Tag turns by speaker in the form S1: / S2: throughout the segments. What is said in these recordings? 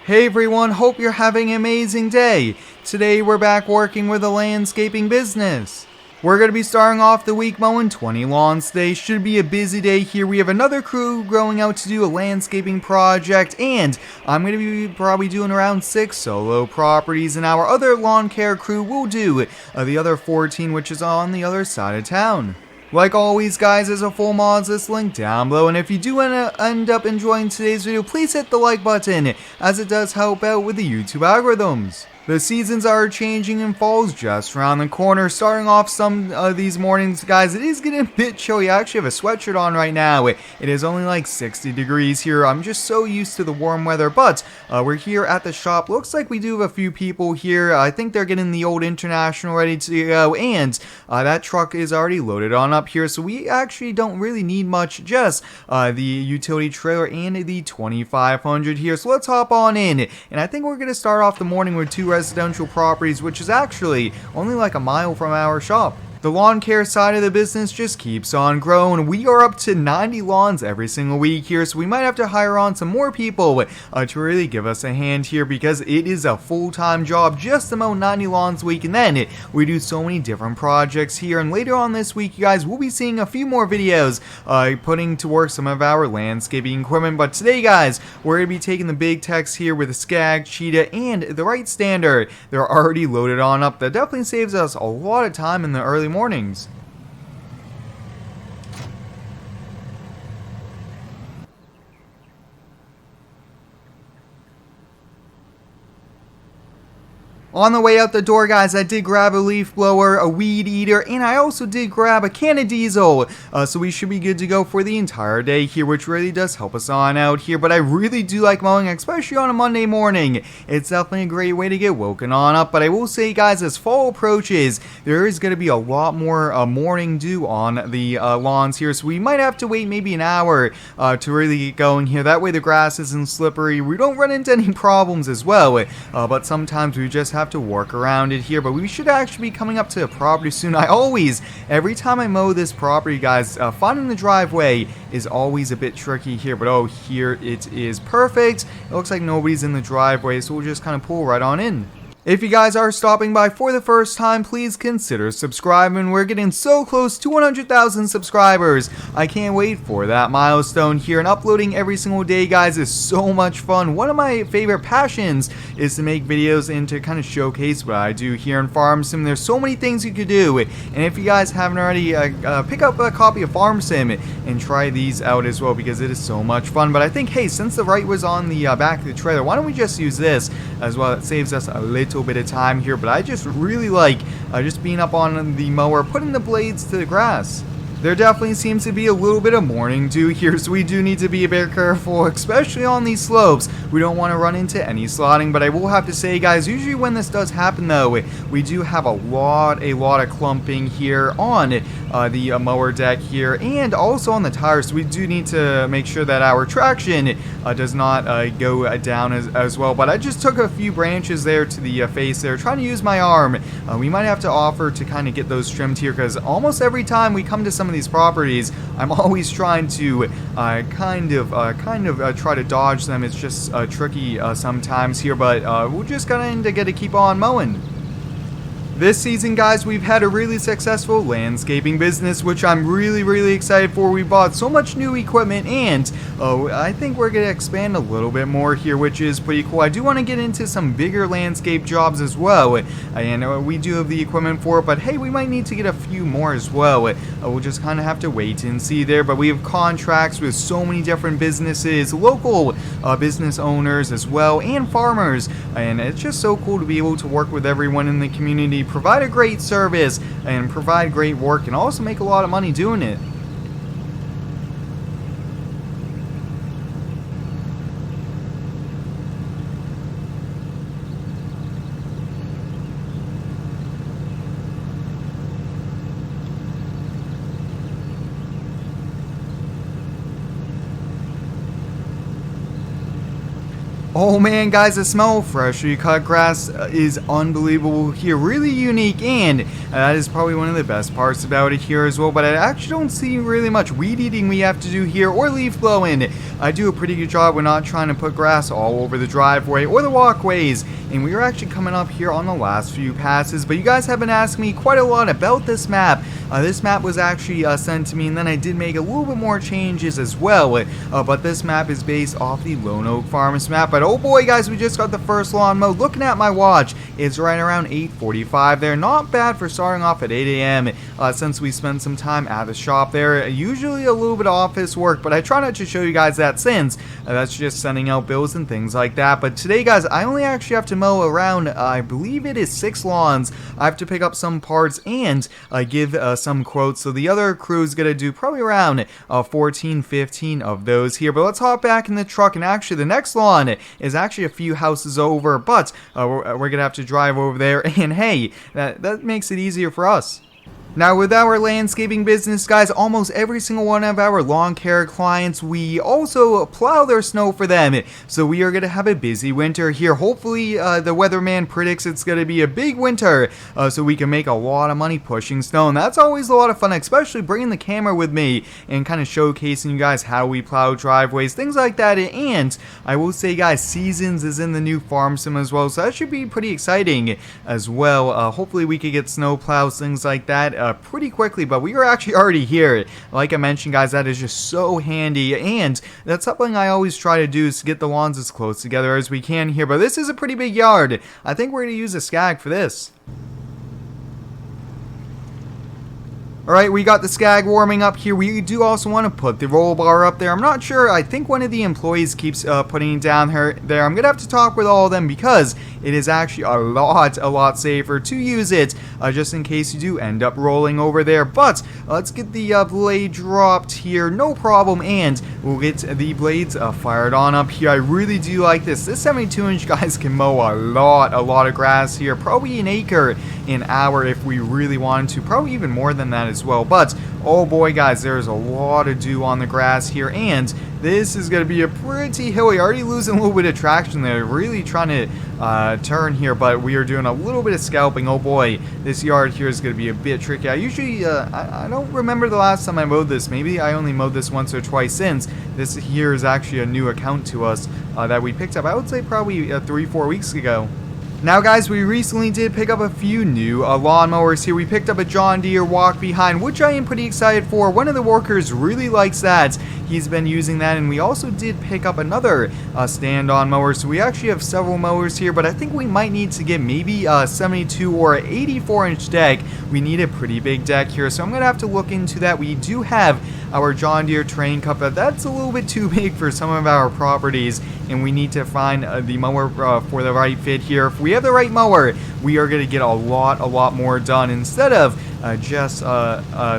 S1: Hey everyone, hope you're having an amazing day. Today we're back working with a landscaping business. We're going to be starting off the week mowing 20 lawns today. Should be a busy day here. We have another crew going out to do a landscaping project, and I'm going to be probably doing around 6 solo properties, and our other lawn care crew will do the other 14, which is on the other side of town. Like always guys, there's a full mods list link down below, and if you do end up enjoying today's video, please hit the like button, as it does help out with the YouTube algorithms. The seasons are changing and fall's just around the corner. Starting off some of these mornings, guys, it is getting a bit chilly. I actually have a sweatshirt on right now. It is only like 60 degrees here. I'm just so used to the warm weather, but we're here at the shop. Looks like we do have a few people here. I think they're getting the old International ready to go, and that truck is already loaded on up here, so we actually don't really need much, just the utility trailer and the 2500 here. So let's hop on in, and I think we're going to start off the morning with 2 residential properties, which is actually only like a mile from our shop. The lawn care side of the business just keeps on growing. We are up to 90 lawns every single week here, so we might have to hire on some more people to really give us a hand here, because it is a full-time job just to mow 90 lawns a week, and then we do so many different projects here. And later on this week, you guys will be seeing a few more videos putting to work some of our landscaping equipment. But today, guys, we're going to be taking the big techs here with the Skag, Cheetah, and the right Standard. They're already loaded on up. That definitely saves us a lot of time in the early mornings. On the way out the door, guys, I did grab a leaf blower, a weed eater, and I also did grab a can of diesel. So we should be good to go for the entire day here, which really does help us on out here. But I really do like mowing, especially on a Monday morning. It's definitely a great way to get woken on up. But I will say, guys, as fall approaches, there is going to be a lot more morning dew on the lawns here. So we might have to wait maybe an hour to really get going here. That way the grass isn't slippery. We don't run into any problems as well. But sometimes we just have to work around it here. But we should actually be coming up to a property soon. Every time I mow this property, guys, finding the driveway is always a bit tricky here. But oh, here it is perfect. It looks like nobody's in the driveway, so we'll just kind of pull right on in. If you guys are stopping by for the first time, please consider subscribing. We're getting so close to 100,000 subscribers. I can't wait for that milestone here, and uploading every single day, guys, is so much fun. One of my favorite passions is to make videos and to kind of showcase what I do here in Farm Sim. There's so many things you could do, and if you guys haven't already, pick up a copy of Farm Sim and try these out as well, because it is so much fun. But I think, hey, since the right was on the back of the trailer, why don't we just use this as well? It saves us a little bit of time here. But I just really like just being up on the mower, putting the blades to the grass. There definitely seems to be a little bit of morning dew here, so we do need to be a bit careful, especially on these slopes. We don't want to run into any slotting. But I will have to say, guys, usually when this does happen, though, we do have a lot of clumping here on the mower deck here, and also on the tires. So we do need to make sure that our traction does not go down as well. But I just took a few branches there to the face there, trying to use my arm. We might have to offer to kind of get those trimmed here, because almost every time we come to some of these properties, I'm always trying to kind of try to dodge them. It's just tricky sometimes here, but we're just going to get to keep on mowing. This season, guys, we've had a really successful landscaping business, which I'm really excited for. We bought so much new equipment, and I think we're going to expand a little bit more here, which is pretty cool. I do want to get into some bigger landscape jobs as well, and we do have the equipment for it, but hey, we might need to get a few more as well. We'll just kind of have to wait and see there. But we have contracts with so many different businesses, local business owners as well, and farmers, and it's just so cool to be able to work with everyone in the community, provide a great service, and provide great work, and also make a lot of money doing it. Oh man, guys, the smell of freshly cut grass is unbelievable here, really unique, and that is probably one of the best parts about it here as well. But I actually don't see really much weed eating we have to do here or leaf blowing. I do a pretty good job. We're not trying to put grass all over the driveway or the walkways, and we are actually coming up here on the last few passes. But you guys have been asking me quite a lot about this map. This map was actually sent to me, and then I did make a little bit more changes as well. But this map is based off the Lone Oak Farms map. But oh boy, guys, we just got the first lawn mowed. Looking at my watch, it's right around 8:45 there. Not bad for starting off at 8 a.m. Since we spent some time at the shop there. Usually a little bit of office work, but I try not to show you guys that since that's just sending out bills and things like that. But today, guys, I only actually have to mow around, I believe it is 6 lawns. I have to pick up some parts and give some quotes. So the other crew is going to do probably around 14, 15 of those here. But let's hop back in the truck, and actually the next lawn is actually a few houses over, but we're going to have to drive over there, and hey, that makes it easier for us. Now, with our landscaping business, guys, almost every single one of our lawn care clients, we also plow their snow for them. So we are going to have a busy winter here. Hopefully, the weatherman predicts it's going to be a big winter, so we can make a lot of money pushing snow. And that's always a lot of fun, especially bringing the camera with me and kind of showcasing you guys how we plow driveways, things like that. And I will say, guys, Seasons is in the new farm sim as well, so that should be pretty exciting as well. Hopefully, we could get snow plows, things like that, pretty quickly, but we are actually already here. Like I mentioned, guys, that is just so handy, and that's something I always try to do, is to get the lawns as close together as we can here. But this is a pretty big yard. I think we're going to use a scag for this. Alright, we got the scag warming up here. We do also want to put the roll bar up there. I'm not sure. I think one of the employees keeps putting it down there. I'm going to have to talk with all of them because it is actually a lot safer to use it just in case you do end up rolling over there. But let's get the blade dropped here. No problem. And we'll get the blades fired on up here. I really do like this. This 72-inch, guys, can mow a lot of grass here. Probably an acre an hour if we really wanted to. Probably even more than that as well. But oh boy, guys, there's a lot of dew on the grass here, and this is going to be a pretty hilly. Already losing a little bit of traction there, really trying to turn here, but we are doing a little bit of scalping. Oh boy, this yard here is going to be a bit tricky. I usually I don't remember the last time I mowed this. Maybe I only mowed this once or twice, since this here is actually a new account to us that we picked up, I would say probably 3-4 weeks ago. Now, guys, we recently did pick up a few new lawnmowers here. We picked up a John Deere walk behind, which I am pretty excited for. One of the workers really likes that. He's been using that, and we also did pick up another stand-on mower. So we actually have several mowers here, but I think we might need to get maybe a 72 or 84-inch deck. We need a pretty big deck here, so I'm going to have to look into that. We do have our John Deere Train Cup, but that's a little bit too big for some of our properties, and we need to find the mower for the right fit here. If we have the right mower, we are going to get a lot more done instead of just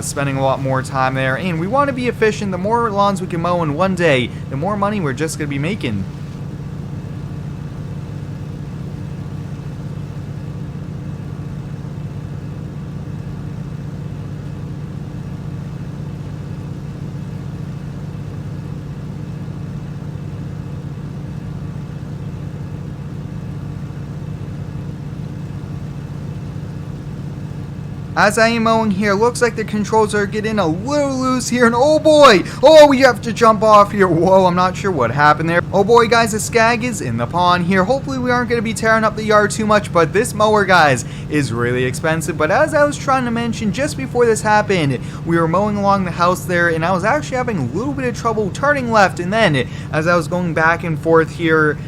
S1: spending a lot more time there. And we want to be efficient. The more lawns we can mow in one day, the more money we're just going to be making. As I am mowing here, looks like the controls are getting a little loose here, and oh boy, oh, we have to jump off here. Whoa, I'm not sure what happened there. Oh boy, guys, the scag is in the pond here. Hopefully we aren't going to be tearing up the yard too much, but this mower, guys, is really expensive. But as I was trying to mention, just before this happened, we were mowing along the house there, and I was actually having a little bit of trouble turning left, and then as I was going back and forth here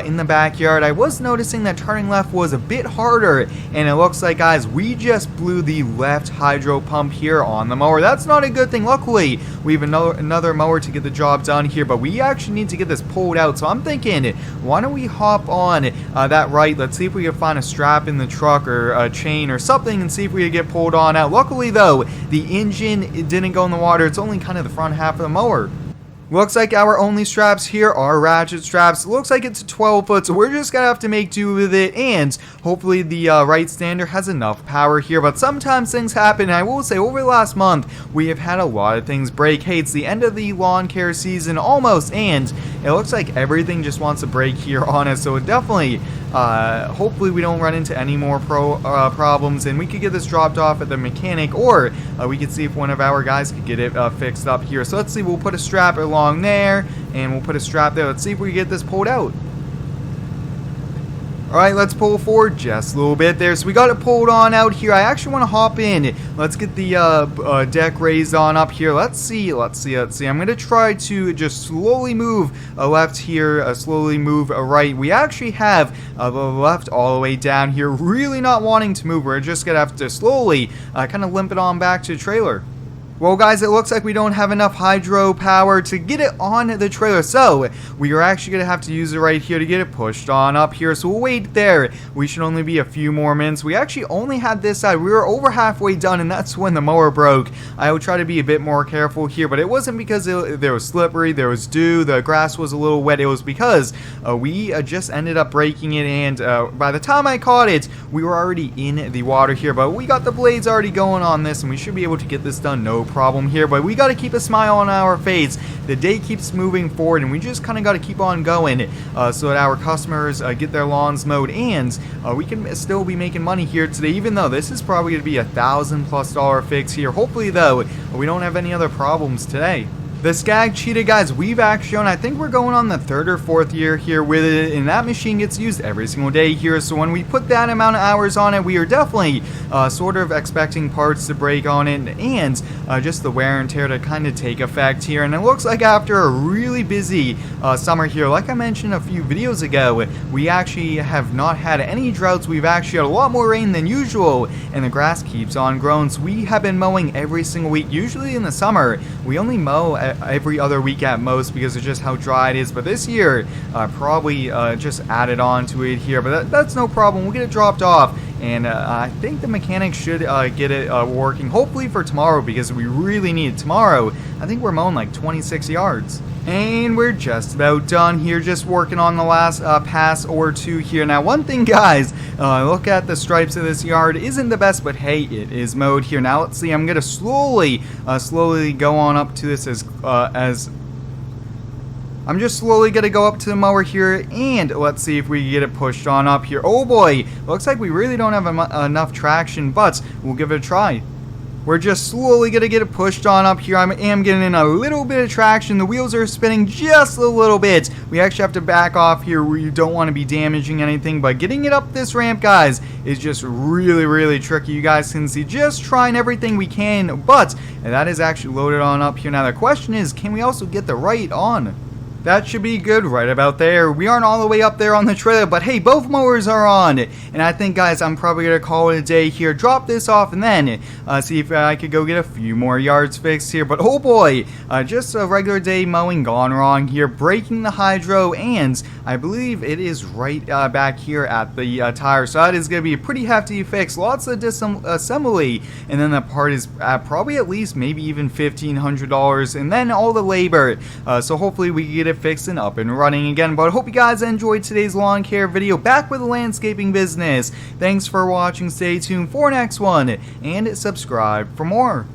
S1: in the backyard, I was noticing that turning left was a bit harder, and it looks like, guys, we just blew the left hydro pump here on the mower. That's not a good thing. Luckily, we have another mower to get the job done here, but we actually need to get this pulled out. So I'm thinking, why don't we hop on that right? Let's see if we can find a strap in the truck or a chain or something and see if we can get pulled on out. Luckily, though, the engine, it didn't go in the water. It's only kind of the front half of the mower. Looks like our only straps here are ratchet straps. Looks like it's a 12 foot, so we're just gonna have to make do with it, and hopefully the right stander has enough power here. But sometimes things happen, and I will say over the last month we have had a lot of things break. Hey, it's the end of the lawn care season almost, and it looks like everything just wants to break here on us, so it definitely hopefully we don't run into any more problems, and we could get this dropped off at the mechanic, or we could see if one of our guys could get it fixed up here. So let's see, we'll put a strap along there, and we'll put a strap there. Let's see if we can get this pulled out. Alright, let's pull forward just a little bit there. So we got it pulled on out here. I actually want to hop in. Let's get the deck raised on up here. Let's see. I'm going to try to just slowly move left here, slowly move right. We actually have the left all the way down here, really not wanting to move. We're just going to have to slowly kind of limp it on back to the trailer. Well, guys, it looks like we don't have enough hydro power to get it on the trailer, so we are actually going to have to use it right here to get it pushed on up here. So we'll wait there. We should only be a few more minutes. We actually only had this side. We were over halfway done, and that's when the mower broke. I will try to be a bit more careful here, but it wasn't because there was slippery, there was dew, the grass was a little wet. It was because we just ended up breaking it, and by the time I caught it, we were already in the water here. But we got the blades already going on this, and we should be able to get this done no problem here. But we got to keep a smile on our face. The day keeps moving forward, and we just kind of got to keep on going so that our customers get their lawns mowed, and we can still be making money here today, even though this is probably going to be $1,000+ fix here. Hopefully though we don't have any other problems today. The Skag Cheetah, guys, we've actually shown, I think we're going on the 3rd or 4th year here with it, and that machine gets used every single day here. So when we put that amount of hours on it, we are definitely sort of expecting parts to break on it, and just the wear and tear to kind of take effect here. And it looks like after a really busy summer here, like I mentioned a few videos ago, we actually have not had any droughts. We've actually had a lot more rain than usual, and the grass keeps on growing. So we have been mowing every single week. Usually in the summer, we only mow every other week at most because of just how dry it is. But this year, probably just added on to it here. But that's no problem. We'll get it dropped off. And I think the mechanic should get it working, hopefully for tomorrow, because we really need it tomorrow. I think we're mowing like 26 yards. And we're just about done here, just working on the last pass or two here. Now, one thing, guys, look at the stripes of this yard. Isn't the best, but hey, it is mowed here. Now, let's see. I'm going to slowly go on up to this as I'm just slowly going to go up to the mower here, and let's see if we can get it pushed on up here. Oh boy, looks like we really don't have enough traction, but we'll give it a try. We're just slowly going to get it pushed on up here. I am getting in a little bit of traction. The wheels are spinning just a little bit. We actually have to back off here where you don't want to be damaging anything. But getting it up this ramp, guys, is just really, really tricky. You guys can see just trying everything we can. But that is actually loaded on up here. Now the question is, can we also get the right on? That should be good right about there. We aren't all the way up there on the trailer, but hey, both mowers are on. And I think, guys, I'm probably going to call it a day here. Drop this off and then see if I could go get a few more yards fixed here. But oh boy, just a regular day mowing gone wrong here. Breaking the hydro, and I believe it is right back here at the tire. So that is going to be a pretty hefty fix. Lots of disassembly. And then the part is probably at least maybe even $1,500. And then all the labor. So hopefully we can get it fixed and up and running again. But I hope you guys enjoyed today's lawn care video, back with the landscaping business. Thanks for watching. Stay tuned for next one, and subscribe for more.